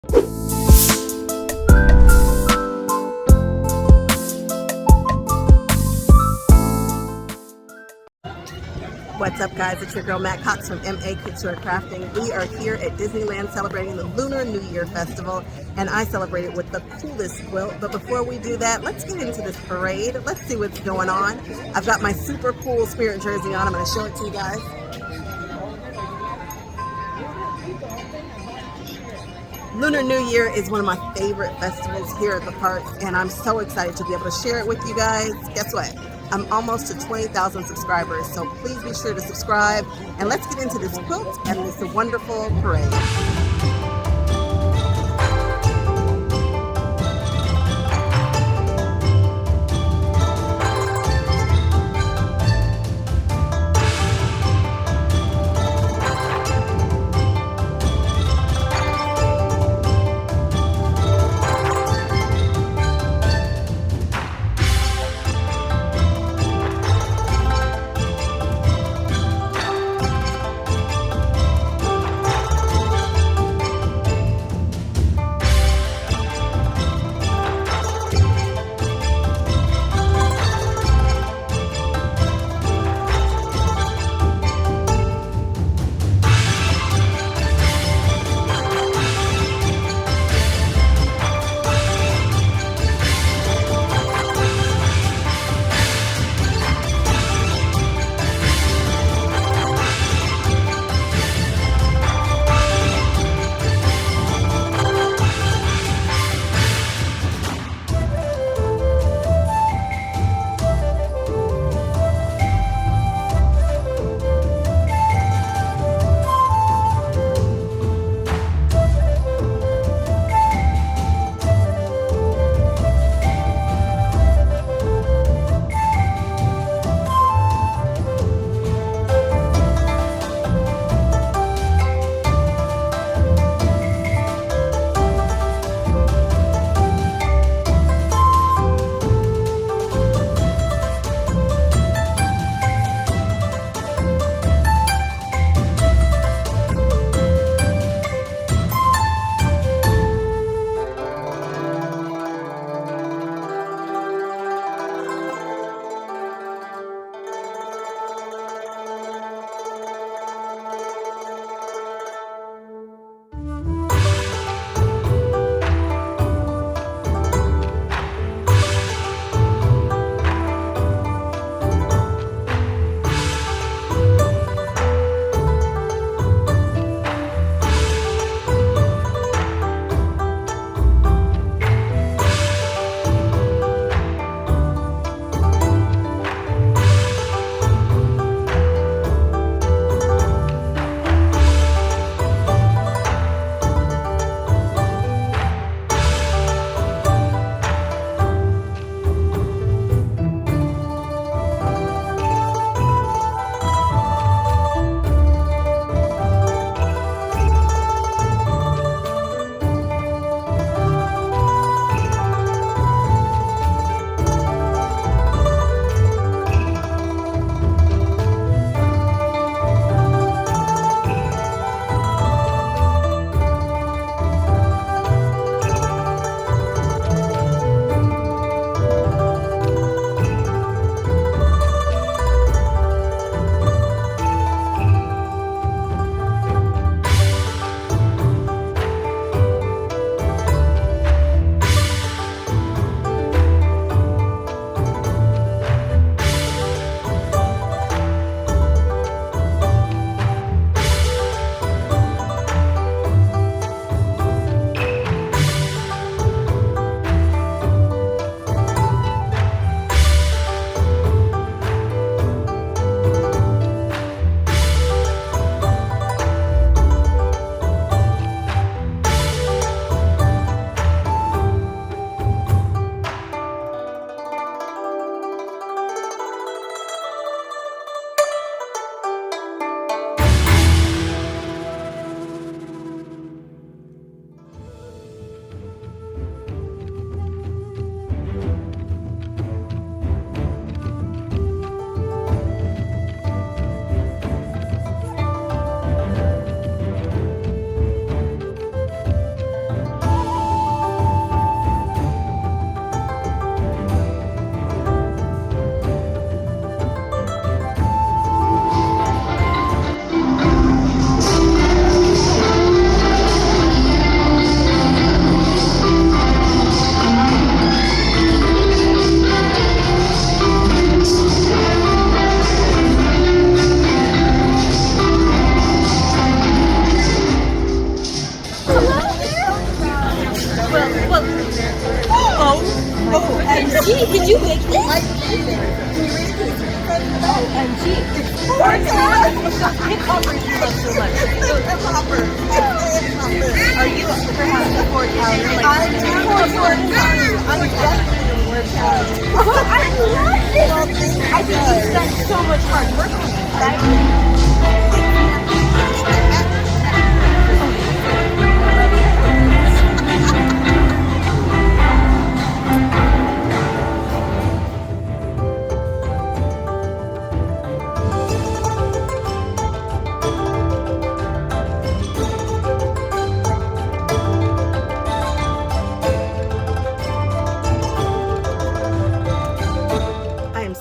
What's up, guys? It's your girl Maccouture from A Couture Crafting. We are here at Disneyland celebrating the Lunar New Year festival, and I celebrate it with the coolest quilt. But before we do that, let's get into this parade. Let's see what's going on. I've got my super cool spirit jersey on. I'm going to show it to you guys. Lunar New Year is one of my favorite festivals here at the park, and I'm so excited to be able to share it with you guys. Guess what? I'm almost to 20,000 subscribers, so please be sure to subscribe, and let's get into this quilt and this wonderful parade. Well, OMG, did you make this? OMG. Hip hoppers you love so much. Are you perhaps a fourth pounder? Like, I'm definitely a fourth pounder. Well, I love this. I think you spent so much hard work on this.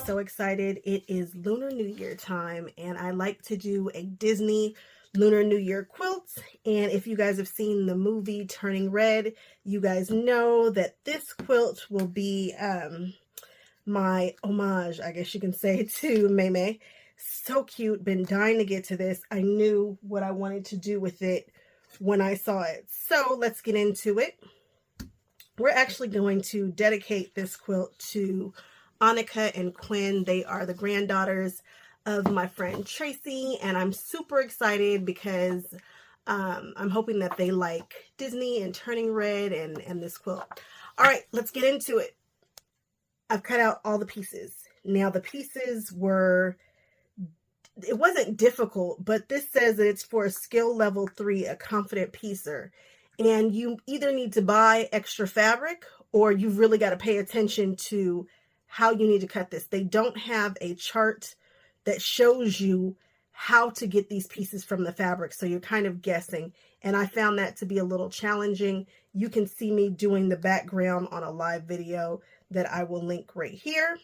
So excited. It is Lunar New Year time, and I like to do a Disney Lunar New Year quilt. And if you guys have seen the movie Turning Red, you guys know that this quilt will be my homage, I guess you can say, to Mei Mei. So cute. Been dying to get to this. I knew what I wanted to do with it when I saw it. So let's get into it. We're actually going to dedicate this quilt to Annika and Quinn. They are the granddaughters of my friend Tracy, and I'm super excited because I'm hoping that they like Disney and Turning Red and this quilt. All right, let's get into it. I've cut out all the pieces. Now the pieces it wasn't difficult, but this says that it's for a skill level 3, a confident piecer. And you either need to buy extra fabric or you've really got to pay attention to how you need to cut this. They don't have a chart that shows you how to get these pieces from the fabric, so you're kind of guessing. And I found that to be a little challenging. You can see me doing the background on a live video that I will link right here.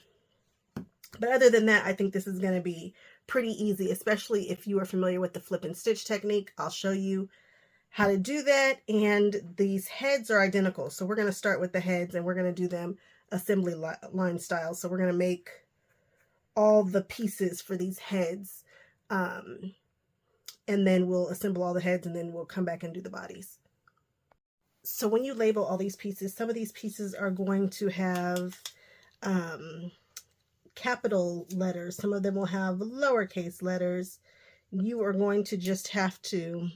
But other than that, I think this is going to be pretty easy, especially if you are familiar with the flip and stitch technique. I'll show you how to do that. And these heads are identical. So we're going to start with the heads and we're going to do them assembly line style. So we're going to make all the pieces for these heads. And then we'll assemble all the heads and then we'll come back and do the bodies. So when you label all these pieces, some of these pieces are going to have capital letters. Some of them will have lowercase letters. You are going to just have to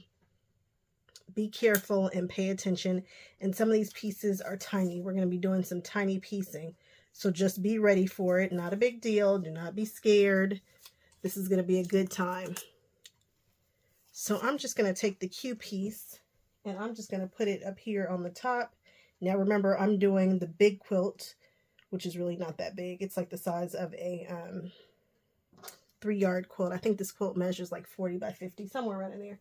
be careful and pay attention. And some of these pieces are tiny. We're going to be doing some tiny piecing. So just be ready for it. Not a big deal. Do not be scared. This is going to be a good time. So I'm just going to take the Q piece and I'm just going to put it up here on the top. Now remember, I'm doing the big quilt, which is really not that big. It's like the size of a 3-yard quilt. I think this quilt measures like 40 by 50, somewhere around in there.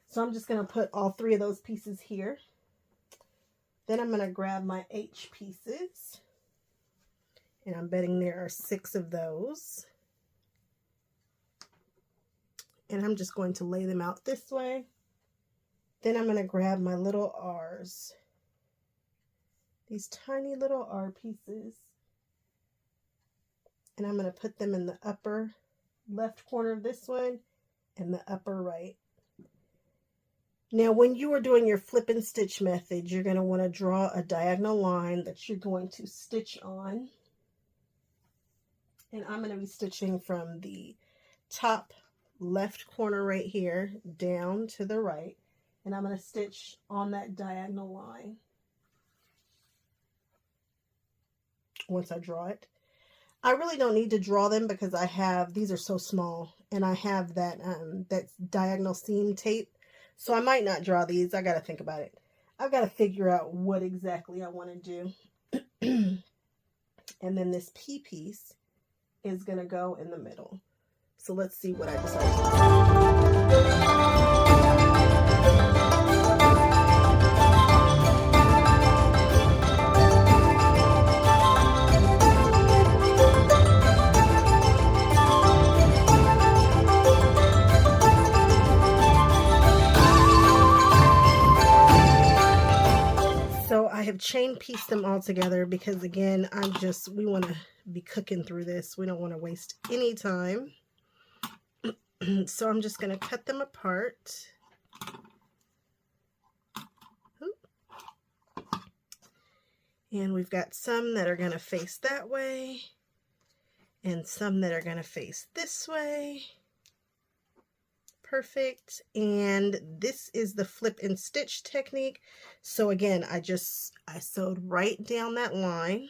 So I'm just going to put all 3 of those pieces here. Then I'm going to grab my H pieces. And I'm betting there are 6 of those. And I'm just going to lay them out this way. Then I'm going to grab my little R's. These tiny little R pieces. And I'm going to put them in the upper left corner of this one and the upper right. Now, when you are doing your flip and stitch method, you're going to want to draw a diagonal line that you're going to stitch on. And I'm going to be stitching from the top left corner right here down to the right. And I'm going to stitch on that diagonal line once I draw it. I really don't need to draw them because I have, these are so small, and I have that that diagonal seam tape. So I might not draw these. I got to think about it. I've got to figure out what exactly I want to do. And then this P piece is going to go in the middle. So let's see what I decide to do. I have chain pieced them all together because, again, we want to be cooking through this. We don't want to waste any time. So I'm just going to cut them apart. And we've got some that are going to face that way and some that are going to face this way. Perfect. And this is the flip and stitch technique. So again, I sewed right down that line.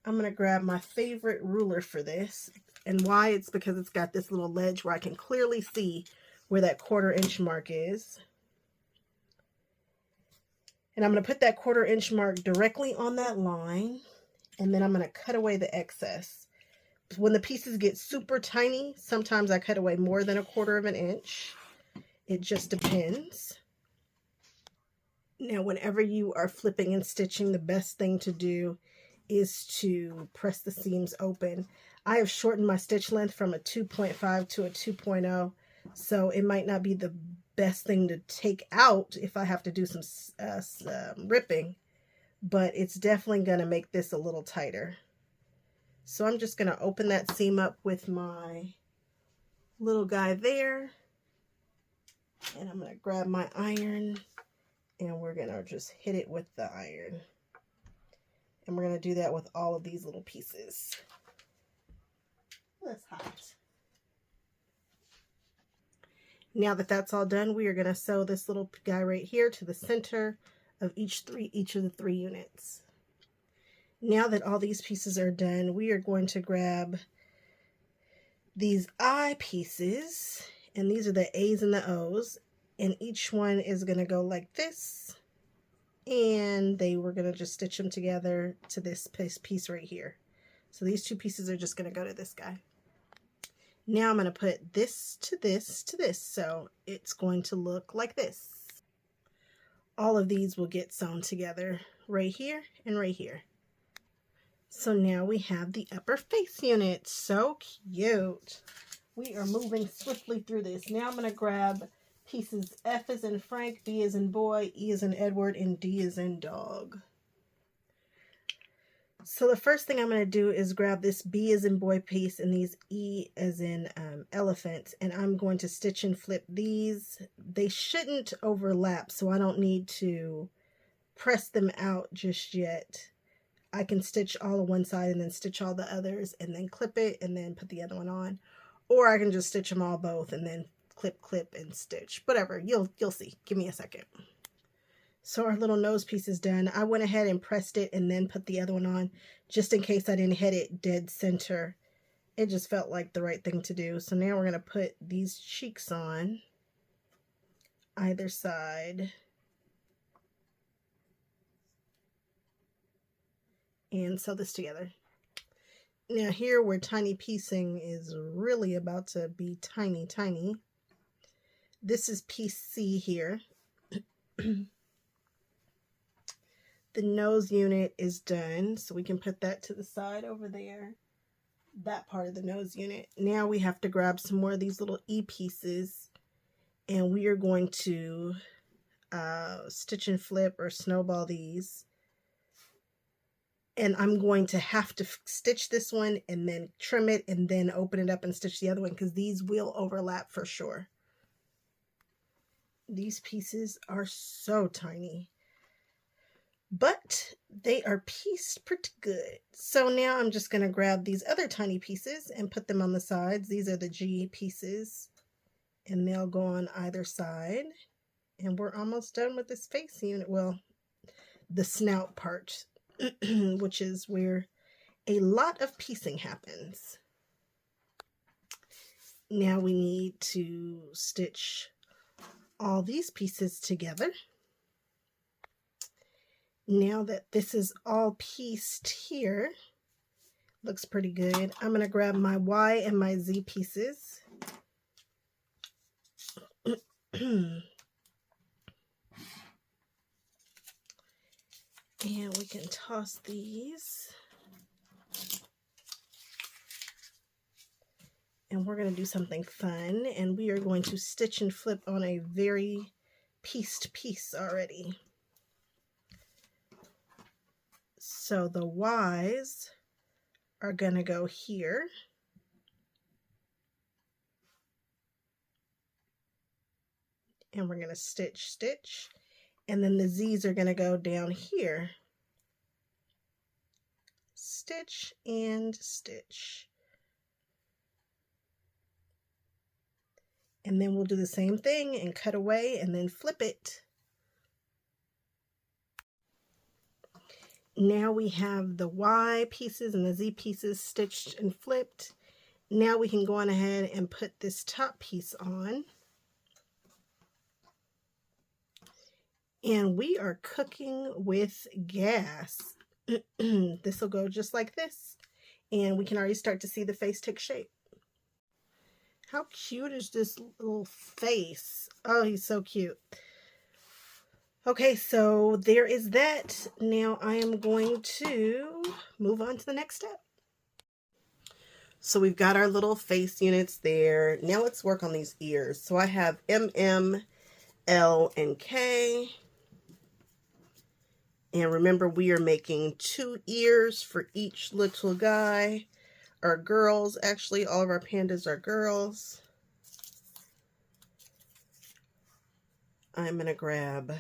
I'm going to grab my favorite ruler for this. And why? It's because it's got this little ledge where I can clearly see where that 1/4 inch mark is. And I'm going to put that 1/4 inch mark directly on that line. And then I'm going to cut away the excess. When the pieces get super tiny, sometimes I cut away more than 1/4 inch. It just depends. Now, whenever you are flipping and stitching, the best thing to do is to press the seams open. I have shortened my stitch length from a 2.5 to a 2.0, so it might not be the best thing to take out if I have to do some ripping, but it's definitely going to make this a little tighter. So I'm just going to open that seam up with my little guy there, and I'm going to grab my iron, and we're going to just hit it with the iron. And we're going to do that with all of these little pieces. That's hot. Now that that's all done, we are going to sew this little guy right here to the center of each of the 3 units. Now that all these pieces are done, we are going to grab these eye pieces, and these are the A's and the O's, and each one is going to go like this. And we're going to just stitch them together to this piece right here. So these 2 pieces are just going to go to this guy. Now I'm going to put this to this to this, so it's going to look like this. All of these will get sewn together right here and right here. So now we have the upper face unit. So cute. We are moving swiftly through this. Now I'm going to grab pieces F as in Frank, B as in boy, E as in Edward, and D as in dog. So the first thing I'm going to do is grab this B as in boy piece and these E as in elephant, and I'm going to stitch and flip these. They shouldn't overlap, so I don't need to press them out just yet. I can stitch all of one side and then stitch all the others and then clip it and then put the other one on. Or I can just stitch them all both and then clip, and stitch. Whatever, you'll see. Give me a second. So our little nose piece is done. I went ahead and pressed it and then put the other one on just in case I didn't hit it dead center. It just felt like the right thing to do. So now we're going to put these cheeks on either side. And sew this together. Now here where tiny piecing is really about to be tiny, tiny. This is piece C here. The nose unit is done, so we can put that to the side over there. That part of the nose unit. Now we have to grab some more of these little E pieces, and we are going to stitch and flip or snowball these. And I'm going to have to stitch this one and then trim it and then open it up and stitch the other one because these will overlap for sure. These pieces are so tiny, but they are pieced pretty good. So now I'm just going to grab these other tiny pieces and put them on the sides. These are the G pieces, and they'll go on either side. And we're almost done with this face unit. Well, the snout part, which is where a lot of piecing happens. Now we need to stitch all these pieces together. Now that this is all pieced here, looks pretty good. I'm going to grab my Y and my Z pieces. And we can toss these. And we're going to do something fun, and we are going to stitch and flip on a very pieced piece already. So the Y's are going to go here. And we're going to stitch, stitch. And then the Z's are going to go down here. stitch and stitch. And then we'll do the same thing and cut away and then flip it. Now we have the Y pieces and the Z pieces stitched and flipped. Now we can go on ahead and put this top piece on. And we are cooking with gas. This will go just like this. And we can already start to see the face take shape. How cute is this little face? Oh, he's so cute. Okay, so there is that. Now I am going to move on to the next step. So we've got our little face units there. Now let's work on these ears. So I have MM, L, and K. And remember, we are making 2 ears for each little guy. Or girls, actually, all of our pandas are girls. I'm going to grab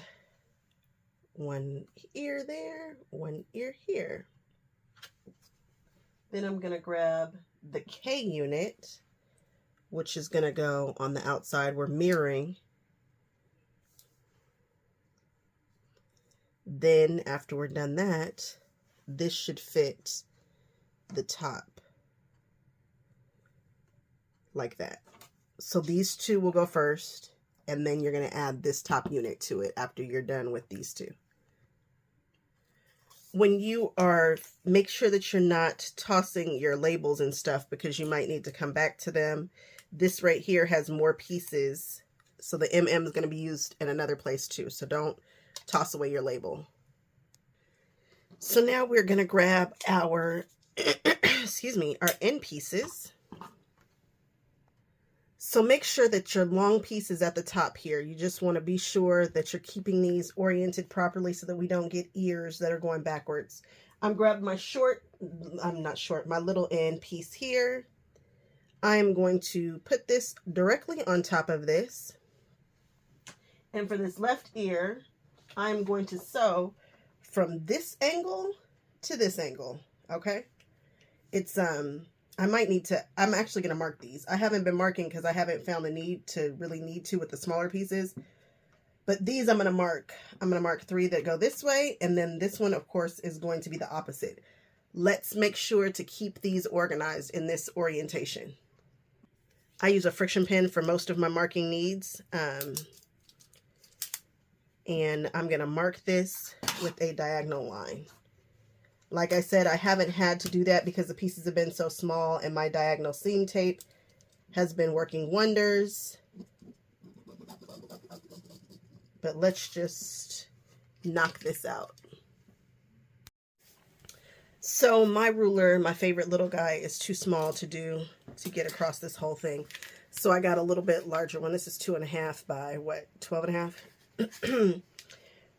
1 ear there, 1 ear here. Then I'm going to grab the K unit, which is going to go on the outside. We're mirroring. Then after we're done that, this should fit the top like that. So these 2 will go first, and then you're going to add this top unit to it after you're done with these 2. When you are, make sure that you're not tossing your labels and stuff because you might need to come back to them. This right here has more pieces, so the MM is going to be used in another place too, so don't toss away your label. So now we're going to grab our, excuse me, our end pieces. So make sure that your long piece is at the top here. You just want to be sure that you're keeping these oriented properly so that we don't get ears that are going backwards. I'm grabbing my my little end piece here. I'm going to put this directly on top of this. And for this left ear, I'm going to sew from this angle to this angle, okay? It's, I might need to, I'm actually going to mark these. I haven't been marking because I haven't found the need to really need to with the smaller pieces. But these I'm going to mark. I'm going to mark 3 that go this way. And then this one, of course, is going to be the opposite. Let's make sure to keep these organized in this orientation. I use a friction pen for most of my marking needs. And I'm going to mark this with a diagonal line. Like I said, I haven't had to do that because the pieces have been so small and my diagonal seam tape has been working wonders. But let's just knock this out. So my ruler, my favorite little guy, is too small to get across this whole thing. So I got a little bit larger one. This is 2.5 by what, 12.5?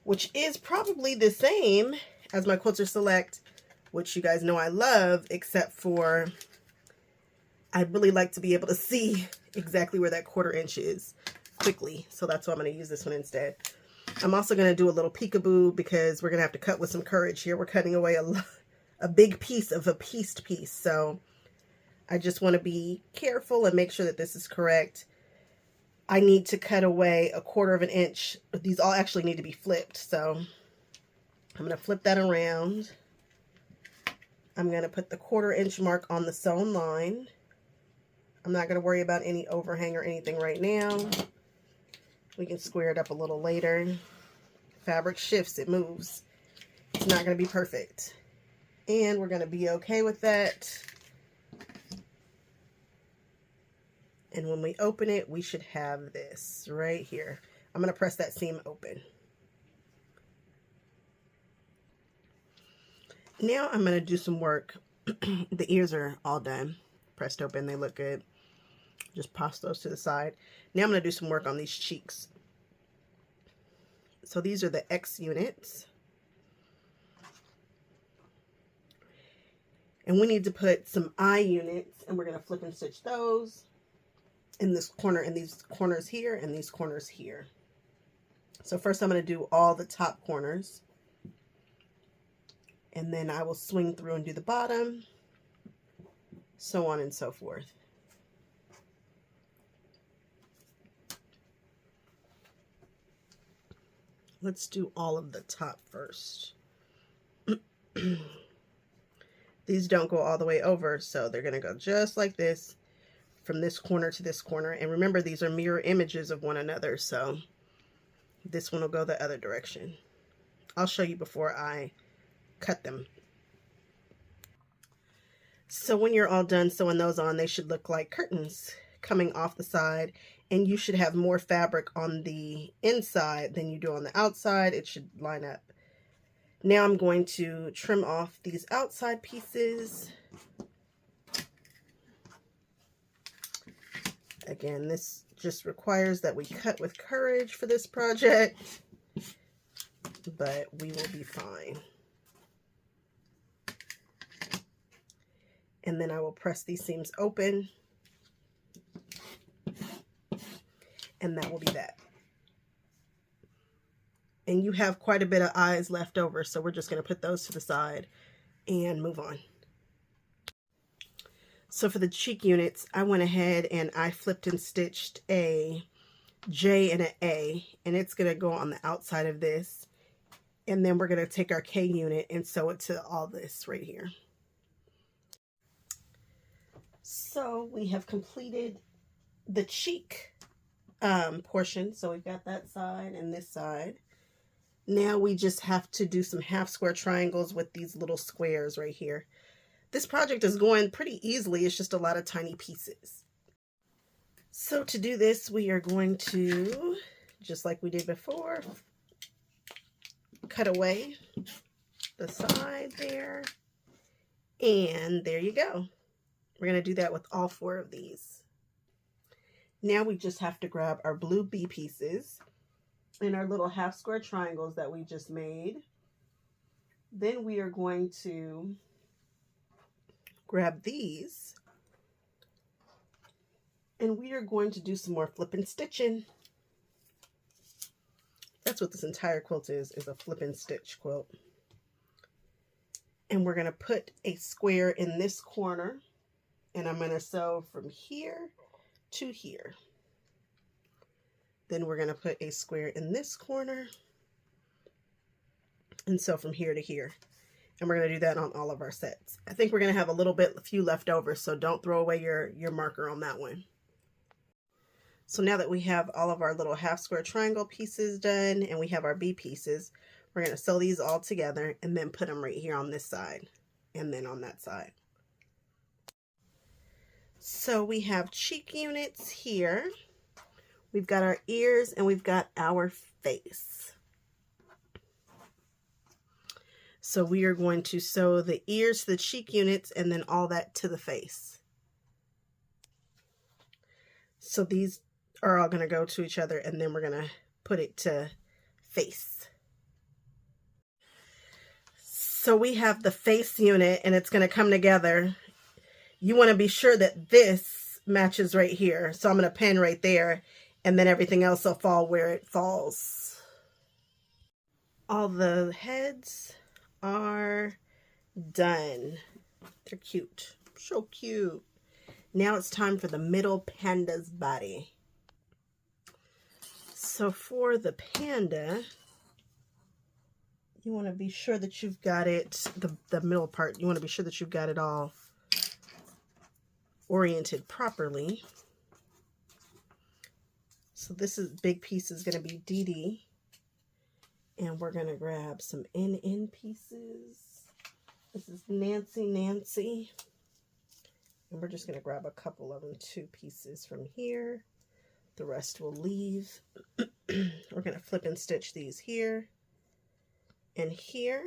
Which is probably the same as my Quilter Select, which you guys know I love, except for I'd really like to be able to see exactly where that 1/4 inch is quickly. So that's why I'm going to use this one instead. I'm also going to do a little peekaboo because we're going to have to cut with some courage here. We're cutting away a big piece of a pieced piece. So I just want to be careful and make sure that this is correct. I need to cut away 1/4 inch. These all actually need to be flipped. So I'm going to flip that around. I'm going to put the 1/4 inch mark on the sewn line. I'm not going to worry about any overhang or anything right now. We can square it up a little later. Fabric shifts, it moves. It's not going to be perfect. And we're going to be okay with that. And when we open it, we should have this right here. I'm going to press that seam open. Now I'm going to do some work. The ears are all done. Pressed open, they look good. Just toss those to the side. Now I'm going to do some work on these cheeks. So these are the X units. And we need to put some I units, and we're going to flip and stitch those in this corner, and these corners here, and these corners here. So first I'm going to do all the top corners. and then I will swing through and do the bottom, so on and so forth. Let's do all of the top first. These don't go all the way over, so they're going to go just like this from this corner to this corner. And remember, these are mirror images of one another, so this one will go the other direction. I'll show you before I cut them. So when you're all done sewing those on, they should look like curtains coming off the side, and you should have more fabric on the inside than you do on the outside. It should line up. Now I'm going to trim off these outside pieces. Again, this just requires that we cut with courage for this project, but we will be fine. And then I will press these seams open, and that will be that. And you have quite a bit of eyes left over, so we're just going to put those to the side and move on. So for the cheek units, I went ahead and I flipped and stitched a J and an A, and it's going to go on the outside of this. And then we're going to take our K unit and sew it to all this right here. So we have completed the cheek portion. So we've got that side and this side. Now we just have to do some half square triangles with these little squares right here. This project is going pretty easily. It's just a lot of tiny pieces. So to do this, we are going to, just like we did before, cut away the side there. And there you go. We're going to do that with all 4 of these. Now we just have to grab our blue B pieces and our little half square triangles that we just made. Then we are going to grab these, and we are going to do some more flip and stitching. That's what this entire quilt is a flip and stitch quilt. And we're going to put a square in this corner, and I'm going to sew from here to here. Then we're going to put a square in this corner and sew from here to here. And we're going to do that on all of our sets. I think we're going to have a few left over, so don't throw away your marker on that one. So now that we have all of our little half square triangle pieces done and we have our B pieces, we're going to sew these all together and then put them right here on this side and then on that side. So we have cheek units here. We've got our ears and we've got our face. So we are going to sew the ears to the cheek units and then all that to the face. So these are all going to go to each other, and then we're going to put it to face. So we have the face unit and it's going to come together. You want to be sure that this matches right here. So I'm going to pin right there, and then everything else will fall where it falls. All the heads are done. They're cute. So cute. Now it's time for the middle panda's body. So for the panda, you want to be sure that you've got it, the middle part, you want to be sure that you've got it all oriented properly. So this big piece is going to be DD. And we're going to grab some NN pieces. This is Nancy. And we're just going to grab a couple of them, 2 pieces from here. The rest we'll leave. We're going to flip and stitch these here and here.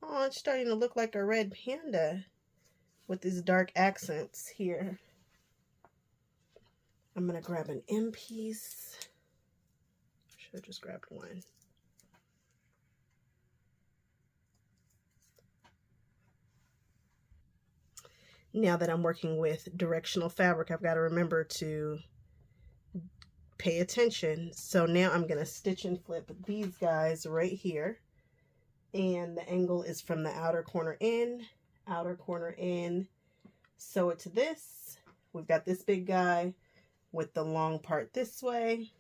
Oh, it's starting to look like a red panda with these dark accents here. I'm going to grab an M piece. Should have just grabbed one. Now that I'm working with directional fabric, I've got to remember to pay attention. So now I'm going to stitch and flip these guys right here. and the angle is from the outer corner in, sew it to this. We've got this big guy with the long part this way,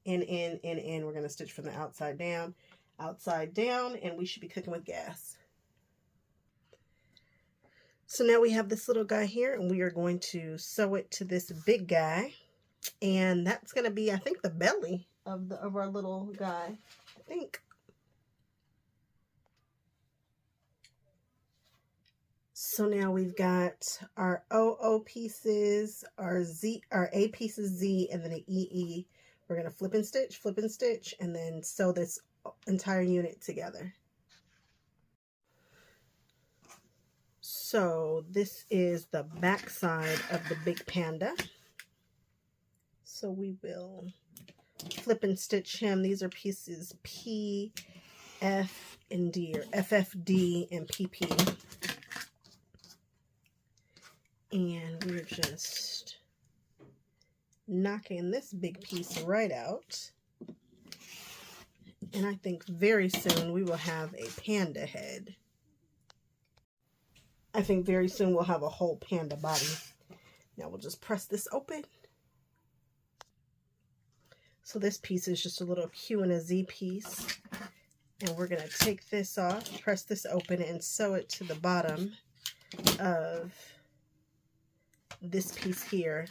in. We're going to stitch from the outside down, and we should be cooking with gas. So now we have this little guy here, and we are going to sew it to this big guy, and that's going to be, I think, the belly of our little guy, I think. So now we've got our OO pieces, our A pieces Z, and then an EE. We're going to flip and stitch, and then sew this entire unit together. So this is the back side of the big Panda. So we will flip and stitch him. These are pieces P, F, and D, or FFD and PP. And we're just knocking this big piece right out. And I think very soon we will have a panda head. I think very soon we'll have a whole panda body. Now we'll just press this open. So this piece is just a little Q and a Z piece. And we're going to take this off, press this open, and sew it to the bottom of this piece here.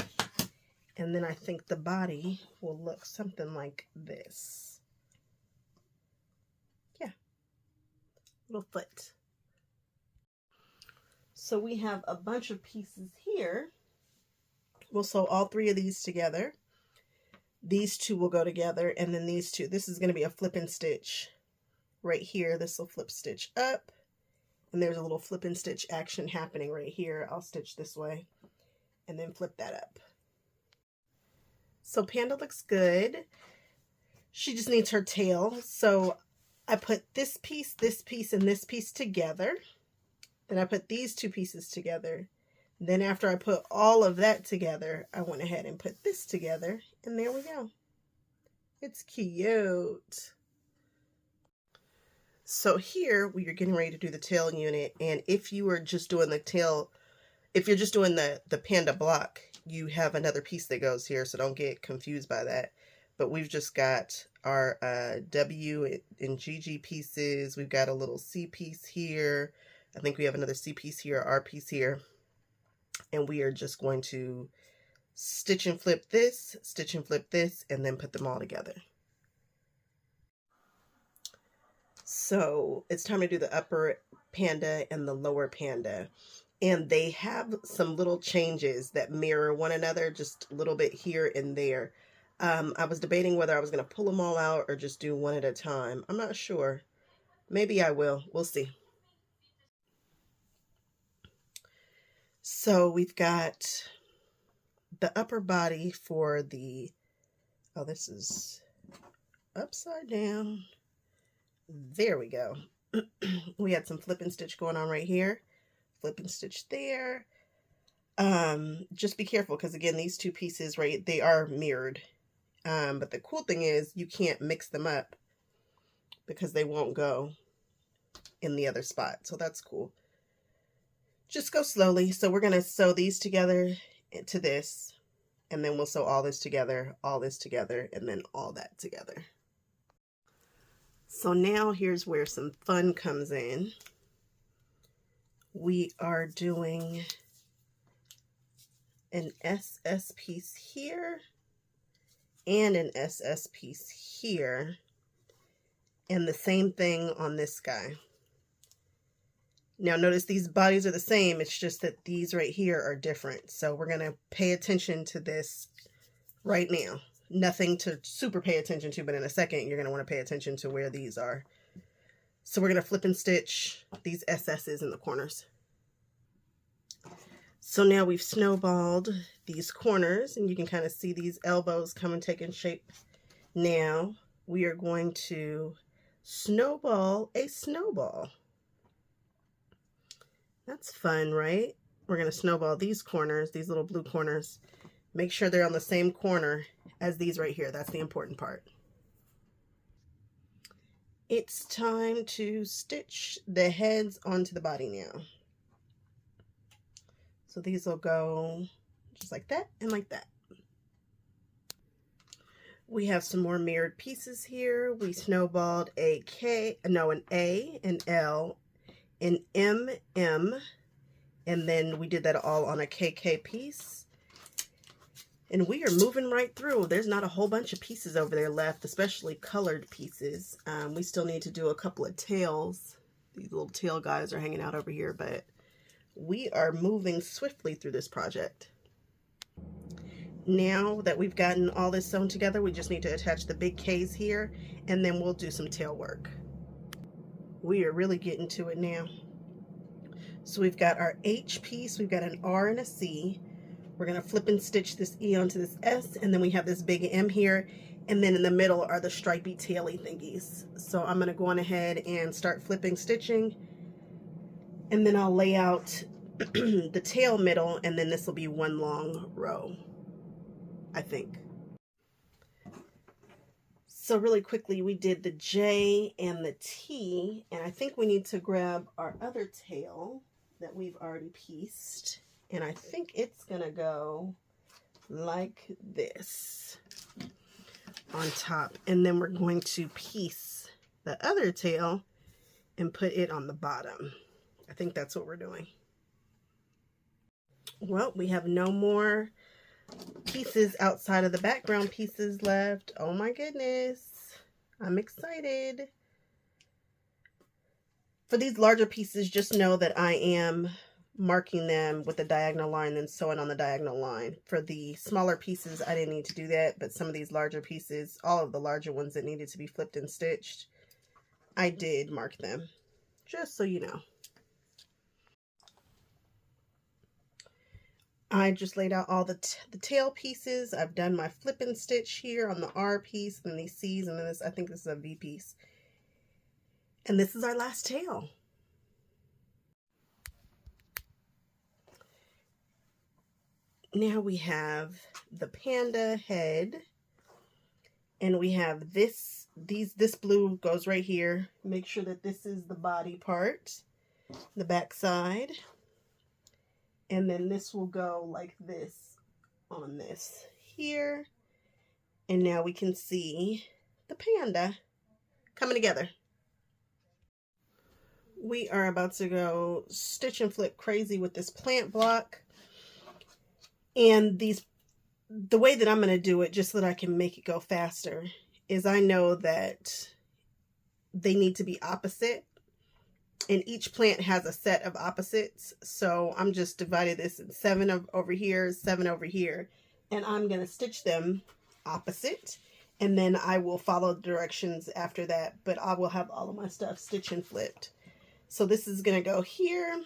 And then I think the body will look something like this. Yeah, little foot. So we have a bunch of pieces here. We'll sew all three of these together. These two will go together, and then these two. This is going to be a flip and stitch right here. This will flip stitch up, and there's a little flip and stitch action happening right here. I'll stitch this way and then flip that up. So Panda looks good. She just needs her tail. So I put this piece, and this piece together. Then I put these two pieces together. Then after I put all of that together, I went ahead and put this together, and there we go. It's cute. So here we are getting ready to do the tail unit, and if you are just doing the tail, if you're just doing the Panda block, you have another piece that goes here, so don't get confused by that. But we've just got our W and GG pieces. We've got a little C piece here. I think we have another C piece here, R piece here. And we are just going to stitch and flip this, and then put them all together. So it's time to do the upper Panda and the lower Panda. And they have some little changes that mirror one another, just a little bit here and there. I was debating whether I was going to pull them all out or just do one at a time. I'm not sure. Maybe I will. We'll see. So we've got the upper body for the, oh, this is upside down. There we go. We had some flip and stitch going on right here. Flip and stitch there. Just be careful because again, these two pieces, right, they are mirrored. But the cool thing is you can't mix them up because they won't go in the other spot. So that's cool. Just go slowly. So we're going to sew these together into this, and then we'll sew all this together, and then all that together. So now here's where some fun comes in. We are doing an SS piece here and an SS piece here, and the same thing on this guy. Now notice these bodies are the same, it's just that these right here are different. So we're going to pay attention to this right now. Nothing to super pay attention to, but in a second you're going to want to pay attention to where these are. So we're going to flip and stitch these SS's in the corners. So now we've snowballed these corners, and you can kind of see these elbows come and taking shape. Now we are going to snowball a snowball. That's fun, right? We're going to snowball these corners, these little blue corners. Make sure they're on the same corner as these right here. That's the important part. It's time to stitch the heads onto the body now. So these will go just like that and like that. We have some more mirrored pieces here. We snowballed an A, an L, an M, and then we did that all on a KK piece. And we are moving right through. There's not a whole bunch of pieces over there left, especially colored pieces. We still need to do a couple of tails. These little tail guys are hanging out over here, but we are moving swiftly through this project. Now that we've gotten all this sewn together, we just need to attach the big K's here, and then we'll do some tail work. We are really getting to it now. So we've got our H piece, we've got an R and a C. We're going to flip and stitch this E onto this S, and then we have this big M here, and then in the middle are the stripey taily thingies. So I'm going to go on ahead and start flipping stitching, and then I'll lay out the tail middle, and then this will be one long row, I think. So really quickly, we did the J and the T, and I think we need to grab our other tail that we've already pieced, and I think it's gonna go like this on top, and then we're going to piece the other tail and put it on the bottom. I think that's what we're doing. Well, we have no more pieces outside of the background pieces left. Oh my goodness, I'm excited. For these larger pieces, just know that I am marking them with a diagonal line and sewing on the diagonal line. For the smaller pieces, I didn't need to do that, but some of these larger pieces, all of the larger ones that needed to be flipped and stitched, I did mark them, just so you know. I just laid out all the tail pieces. I've done my flip and stitch here on the R piece, and then these C's, and then this, I think this is a V piece. And this is our last tail. Now we have the panda head, and we have this blue goes right here. Make sure that this is the body part, the back side. And then this will go like this on this here. And now we can see the panda coming together. We are about to go stitch and flip crazy with this plant block. And the way that I'm going to do it, just so that I can make it go faster, is I know that they need to be opposite. And each plant has a set of opposites. So I'm just divided this in 7 over here, 7 over here. And I'm going to stitch them opposite. And then I will follow the directions after that. But I will have all of my stuff stitch and flipped. So this is going to go here.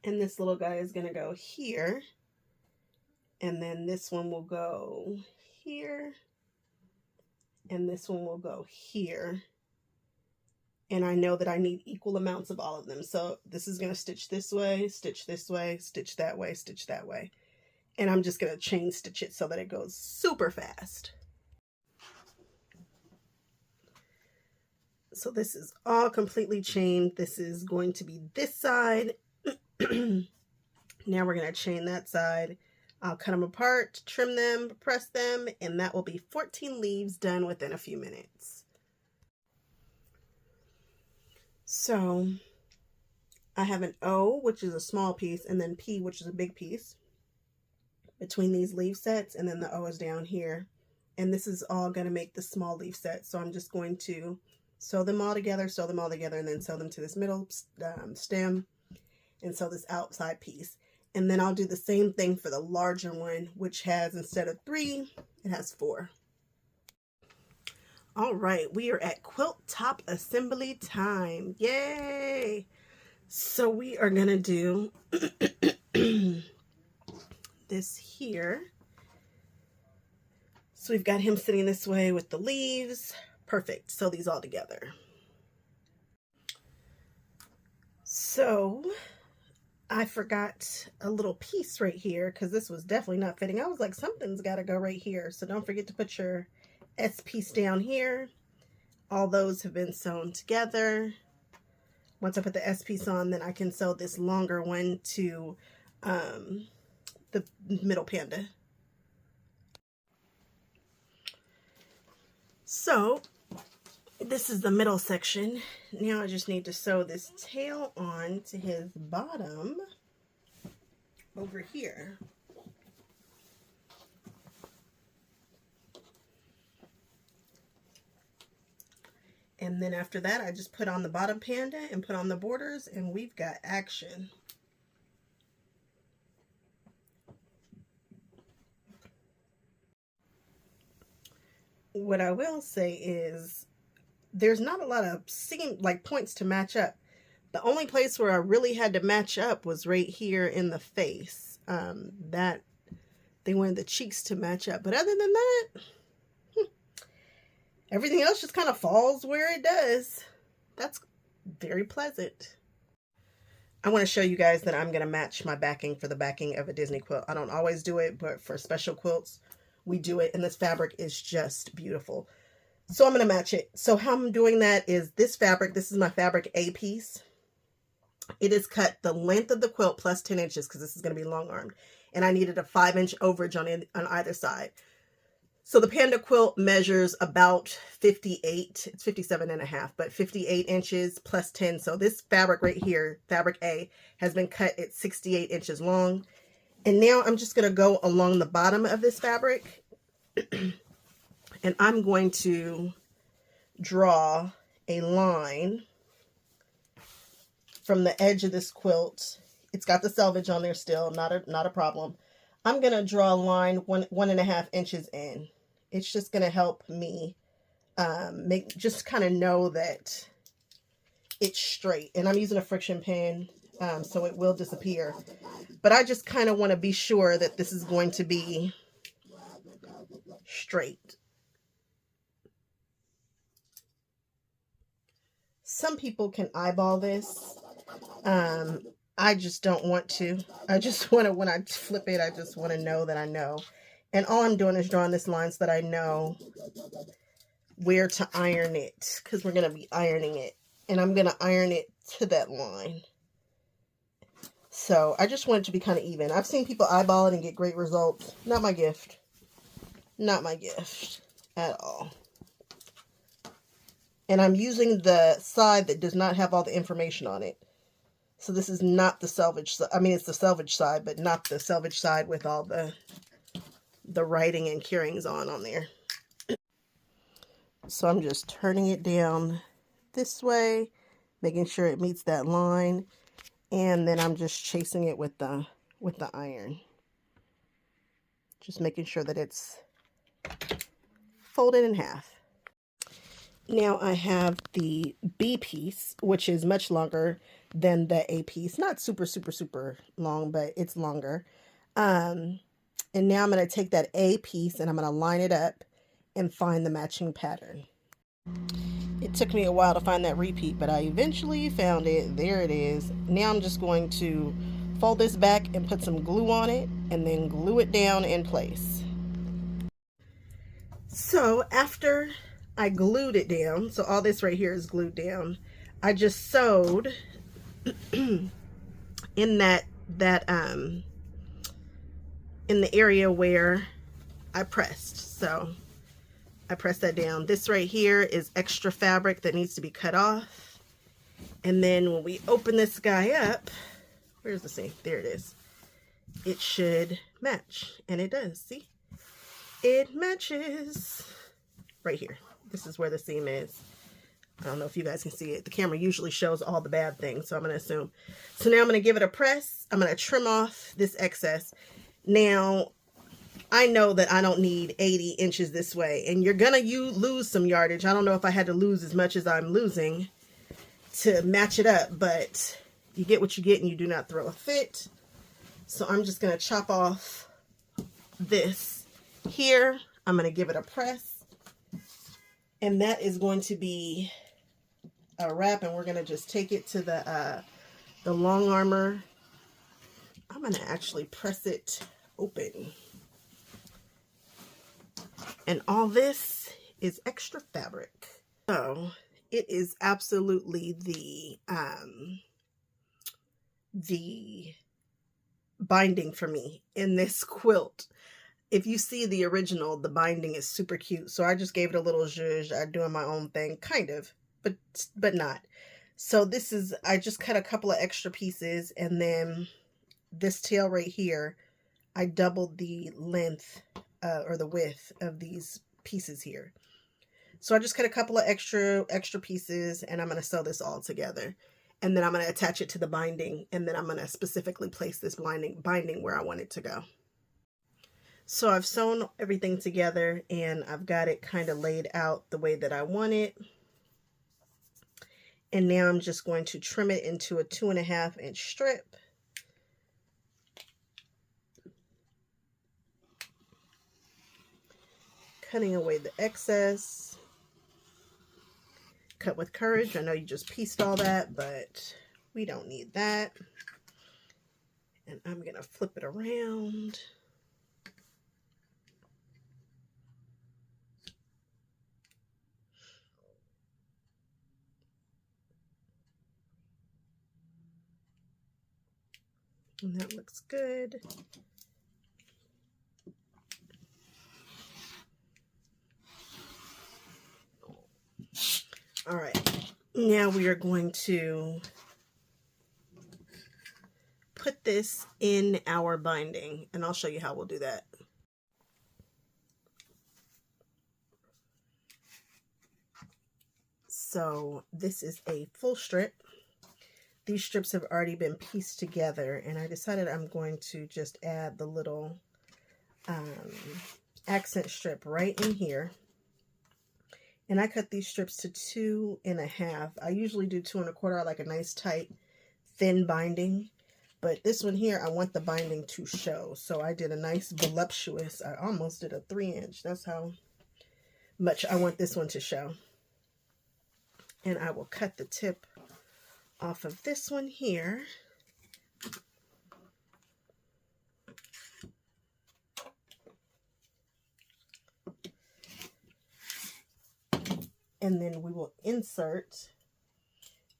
And this little guy is going to go here. And then this one will go here. And this one will go here. And I know that I need equal amounts of all of them. So this is going to stitch this way, stitch this way, stitch that way, stitch that way. And I'm just going to chain stitch it so that it goes super fast. So this is all completely chained. This is going to be this side. Now we're going to chain that side. I'll cut them apart, trim them, press them, and that will be 14 leaves done within a few minutes. So I have an O, which is a small piece, and then P, which is a big piece between these leaf sets, and then the O is down here. And this is all going to make the small leaf set. So I'm just going to sew them all together, and then sew them to this middle stem, and sew this outside piece. And then I'll do the same thing for the larger one, which has, instead of 3, it has 4. All right, we are at quilt top assembly time. Yay! So we are going to do this here. So we've got him sitting this way with the leaves. Perfect. Sew these all together. So I forgot a little piece right here because this was definitely not fitting. I was like, something's got to go right here. So don't forget to put your S piece down here. all those have been sewn together. Once I put the S piece on, then I can sew this longer one to the middle panda. So this is the middle section. Now I just need to sew this tail on to his bottom over here. And then after that, I just put on the bottom panda and put on the borders, and we've got action. What I will say is there's not a lot of points to match up. The only place where I really had to match up was right here in the face. That they wanted the cheeks to match up, but other than that, everything else just kind of falls where it does. That's very pleasant. I want to show you guys that I'm going to match my backing for the backing of a Disney quilt. I don't always do it, but for special quilts, we do it, and this fabric is just beautiful. So I'm going to match it. So how I'm doing that is this fabric, this is my fabric A piece. It is cut the length of the quilt plus 10 inches because this is going to be long armed. And I needed a 5-inch overage on either side. So the Panda quilt measures about 58, it's 57.5, but 58 inches plus 10. So this fabric right here, fabric A, has been cut at 68 inches long. And now I'm just going to go along the bottom of this fabric and I'm going to draw a line from the edge of this quilt. It's got the selvage on there still, not a problem. I'm going to draw a line 1.5 inches in. It's just going to help me just kind of know that it's straight. And I'm using a friction pen, so it will disappear. But I just kind of want to be sure that this is going to be straight. Some people can eyeball this. I just don't want to. I just want to, when I flip it, I just want to know that I know. And all I'm doing is drawing this line so that I know where to iron it, because we're going to be ironing it. And I'm going to iron it to that line. So I just want it to be kind of even. I've seen people eyeball it and get great results. Not my gift. Not my gift at all. And I'm using the side that does not have all the information on it. So this is not the selvage side. I mean, it's the selvage side, but not the selvage side with all the writing and carryings on there. So I'm just turning it down this way, making sure it meets that line, and then I'm just chasing it with the iron. Just making sure that it's folded in half. Now I have the B piece, which is much longer than the A piece. Not super, super, super long, but it's longer. And now I'm going to take that A piece and I'm going to line it up and find the matching pattern. It took me a while to find that repeat, but I eventually found it. There it is. Now I'm just going to fold this back and put some glue on it and then glue it down in place. So after I glued it down, so all this right here is glued down, I just sewed in in the area where I pressed. So I pressed that down. This right here is extra fabric that needs to be cut off. And then when we open this guy up, where's the seam? There it is. It should match, and it does. See? It matches right here. This is where the seam is. I don't know if you guys can see it. The camera usually shows all the bad things, so I'm going to assume. So now I'm going to give it a press. I'm going to trim off this excess. Now, I know that I don't need 80 inches this way, and you're going to lose some yardage. I don't know if I had to lose as much as I'm losing to match it up, but you get what you get and you do not throw a fit. So I'm just going to chop off this here. I'm going to give it a press, and that is going to be a wrap, and we're going to just take it to the long armor. I'm going to actually press it open. And all this is extra fabric. So it is absolutely the binding for me in this quilt. If you see the original, the binding is super cute. So I just gave it a little zhuzh. I'm doing my own thing, kind of, but not. So this is, I just cut a couple of extra pieces, and then this tail right here, I doubled the length or the width of these pieces here. So I just cut a couple of extra pieces, and I'm going to sew this all together. And then I'm going to attach it to the binding, and then I'm going to specifically place this binding where I want it to go. So I've sewn everything together, and I've got it kind of laid out the way that I want it. And now I'm just going to trim it into a 2.5 inch strip. Cutting away the excess. Cut with courage. I know you just pieced all that, but we don't need that. And I'm going to flip it around. And that looks good. All right, now we are going to put this in our binding, and I'll show you how we'll do that. So this is a full strip. These strips have already been pieced together, and I decided I'm going to just add the little accent strip right in here. And I cut these strips to 2.5. I usually do 2.25. I like a nice tight thin binding, but this one here, I want the binding to show. So I did a nice voluptuous, I almost did a 3 inch. That's how much I want this one to show. And I will cut the tip off of this one here. And then we will insert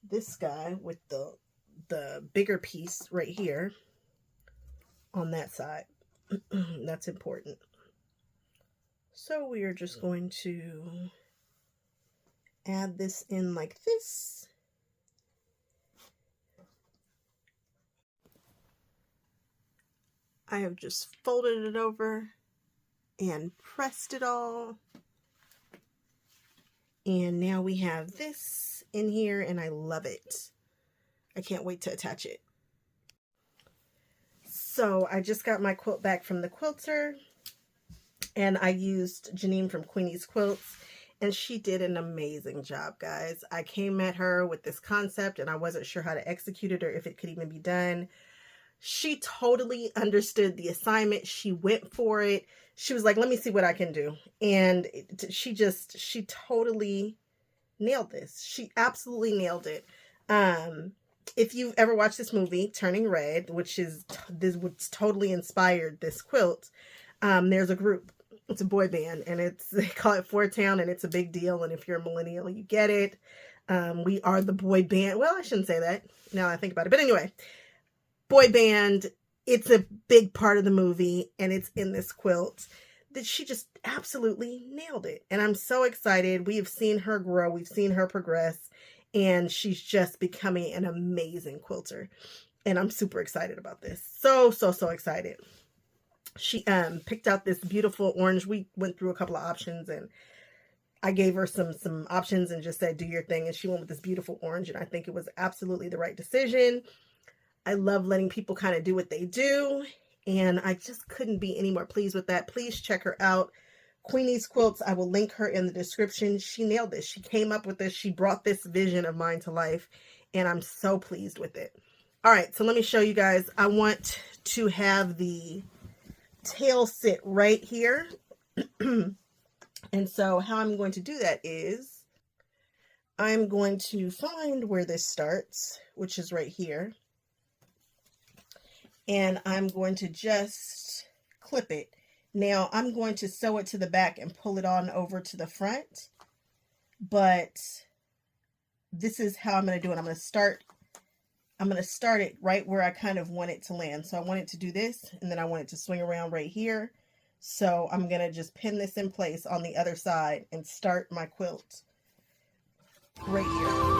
this guy with the bigger piece right here on that side. That's important. So we are just going to add this in like this. I have just folded it over and pressed it all. And now we have this in here, and I love it. I can't wait to attach it. So I just got my quilt back from the quilter, and I used Janine from Queenie's Quilts, and she did an amazing job, guys. I came at her with this concept, and I wasn't sure how to execute it or if it could even be done. She totally understood the assignment. She went for it. She was like, let me see what I can do. And she totally nailed this. She absolutely nailed it. If you've ever watched this movie, Turning Red, which totally inspired this quilt, there's a group. It's a boy band, and they call it Four Town, and it's a big deal. And if you're a millennial, you get it. We are the boy band. Well, I shouldn't say that now that I think about it. But anyway, boy band, it's a big part of the movie, and it's in this quilt. That she just absolutely nailed it. And I'm so excited. We have seen her grow. We've seen her progress, and she's just becoming an amazing quilter. And I'm super excited about this. So excited. She picked out this beautiful orange. We went through a couple of options, and I gave her some options and just said, do your thing. And she went with this beautiful orange, and I think it was absolutely the right decision. I love letting people kind of do what they do, and I just couldn't be any more pleased with that. Please check her out. Queenie's Quilts, I will link her in the description. She nailed this. She came up with this. She brought this vision of mine to life, and I'm so pleased with it. All right, so let me show you guys. I want to have the tail sit right here. And so how I'm going to do that is I'm going to find where this starts, which is right here. And I'm going to just clip it. Now I'm going to sew it to the back and pull it on over to the front. but this is how I'm going to do it. I'm going to start it right where I kind of want it to land. So I want it to do this, and then I want it to swing around right here. So I'm going to just pin this in place on the other side and start my quilt right here.